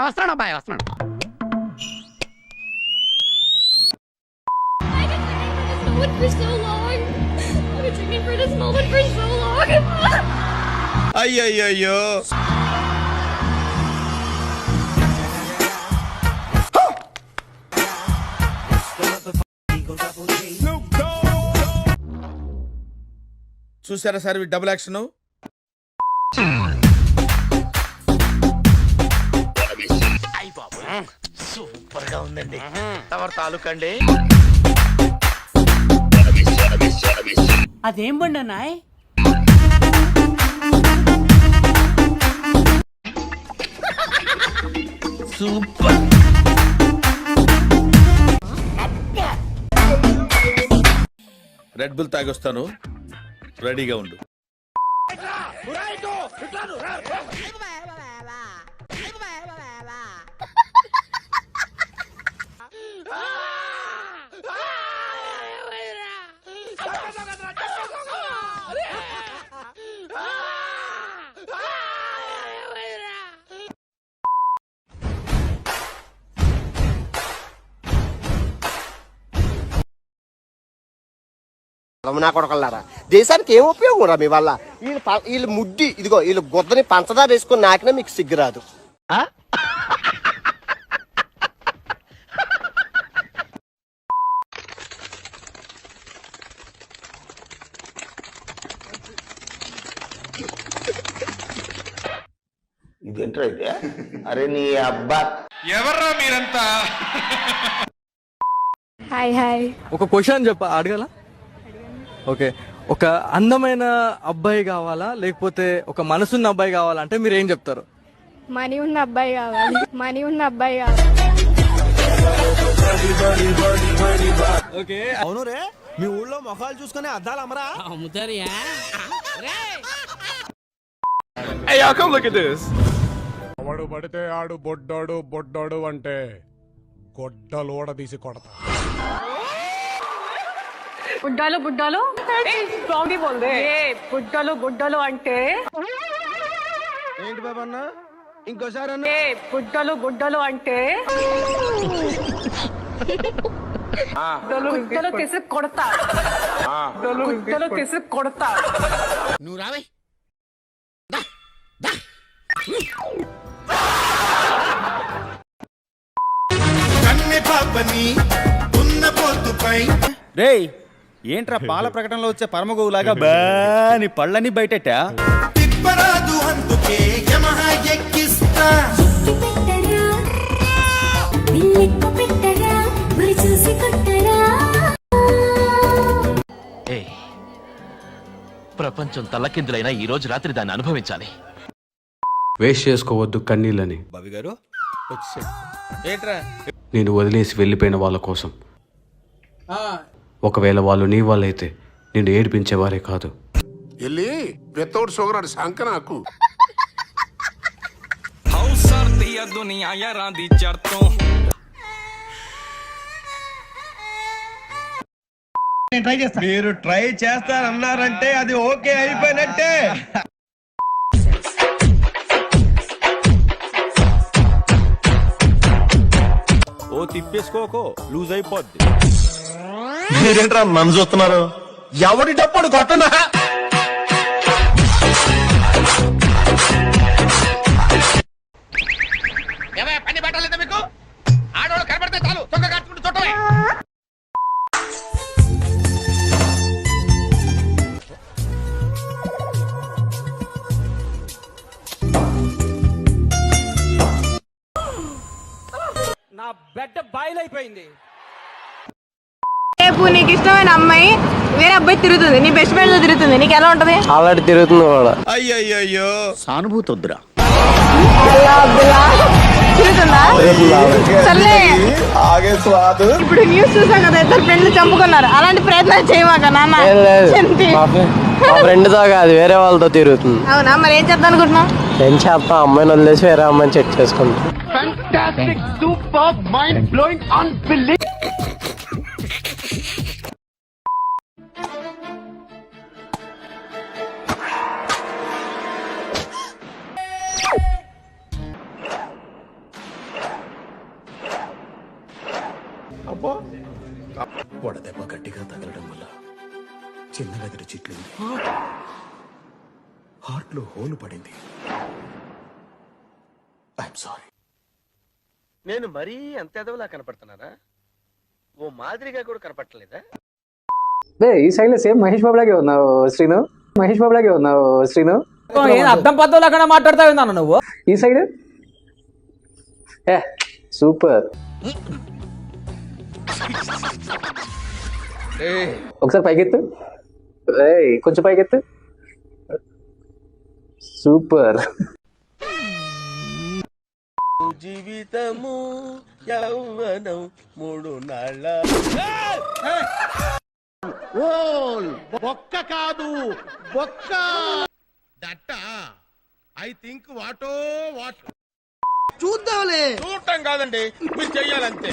వస్తున్నాడు అబ్బాయి వస్తున్నాడు. అయ్యయ్యో చూసారా సార్ డబుల్ యాక్షన్. సూపర్ గా ఉందండి. తమరు తాలూకండి. అదేం బండి అన్నాయ్? సూపర్. రెడ్ బుల్ తాగొస్తాను, రెడీగా ఉండు. రమణా కొడకల్లారా, దేశానికి ఏం ఉపయోగం రా మీ వల్ల? వీళ్ళు ముడ్డి ఇదిగో వీళ్ళు గుద్దని పంచదార వేసుకొని నాకినా మీకు సిగ్గురాదు. ఇదేంట్రా అయితే? అరే నీ అబ్బా ఎవర్రా మీరంతా? Hi hi. ఒక క్వశ్చన్ అడగల? ఓకే, ఒక అందమైన అబ్బాయి కావాలా లేకపోతే ఒక మనసున్న అబ్బాయి కావాలంటే మీరు ఏం చెప్తారు? మనీ ఉన్న అబ్బాయి కావాలి. మనీ ఉన్న అబ్బాయి కావాలి. ఓకే, అవును రే, మీ ఊళ్ళో మొఖాలు చూసుకునే అద్దాలు అమరా అమ్ముతారియా? అవడు పడితే ఆడు బొడ్డోడు బొడ్డోడు అంటే గొడ్డలోడ తీసి కొడతా. బుడ్డాలు బుడ్డాలు బుడ్డలు బుడ్డలు అంటే ఏంటి బాబన్న, ఇంకోసారి బుడ్డలు బుడ్డలు అంటే గుడ్డలు తీసి కొడతా. గుడ్డలు తీసి కొడతా. నువ్వు రావే. రేయ్, ఏంట్రా పాల ప్రకటనలో వచ్చే పరమగోవులాగా బాని పళ్ళని బయటెట్టా? ప్రపంచం తల్లకిందులైనా ఈ రోజు రాత్రి దాన్ని అనుభవించాలి. వేస్ట్ చేసుకోవద్దు కన్నీళ్ళని. బాబి గారు ఏంట్రా? నేను వదిలేసి వెళ్ళిపోయిన వాళ్ళ కోసం. ఒకవేళ వాళ్ళు నీ వాళ్ళైతే నిన్ను ఏడిపించేవారే కాదు. వితౌట్ షుగర్ అది సంక నాకు. మీరు ట్రై చేస్తారన్నారంటే అది ఓకే అయిపోయినట్టే. ఓ తిప్పేసుకోకో, లూజ్ అయిపోద్ది. మీరేంట్రా నన్ను చూస్తున్నారు? ఎవడి డప్పుడు కొట్టనా? పని పట్టలేదా మీకు? ఆడవాళ్ళు కనబడితే చాలు చొక్క కాచుకుంటూ చుట్టమే. నా బెడ్ బాయిలైపోయింది. రేపు నీకు ఇష్టమైన అమ్మాయి వేరే అబ్బాయి తిరుగుతుంది, నీ బెస్ట్ ఫ్రెండ్ తో తిరుగుతుంది, నీకు ఎలా ఉంటది? అలాంటి తిరుగుతుంది కూడా. అయ్యయ్యో సానుభూతి వద్దురా. తిరుగుతుందా? సర్లే, ఇప్పుడు న్యూస్ చూసాం కదా, ఇద్దరు ఫ్రెండ్లు చంపుకున్నారు. అలాంటి ప్రయత్నాలు చేయమాక నాన్న. మా ఫ్రెండ్ తో కాదు, వేరే వాళ్ళతో తిరుగుతుంది. అవునా, మరి ఏం చేద్దాం అనుకుంటున్నావు? ఏం చేస్తా, అమ్మాయిని వదిలేసి వేరే అమ్మాయిని చెక్ చేసుకుంటా. పో వడదెబ్బ గట్టిగా తగలడం వల్ల చిన్న గదిలో చిట్లింది, హార్ట్ లో హోలు పడింది. I'm sorry. నేను మరీ అంత ఎదవలా కనపడుతున్నానా? ఓ మాదిరిగా కూడా కనపడలేదా? ఈ సైడ్ లో సేమ్ మహేష్ బాబు లాగే ఉన్నావు శ్రీను. మహేష్ బాబు లాగే ఉన్నావు శ్రీను. అర్థం పద్ధతి లేకుండా మాట్లాడతావు నాన్న నువ్వు. ఈ సైడ్ సూపర్. ఒకసారి పైకెత్తు, కొంచెం పైకెత్తు. సూపర్. జీవితము యౌవనం 3 నాళ్ళ. బొక్క కాదు బొక్క దట్ట. I think what what. చూద్దాంలే. చూడటం కాదండి, మీరు చెయ్యాలంతే.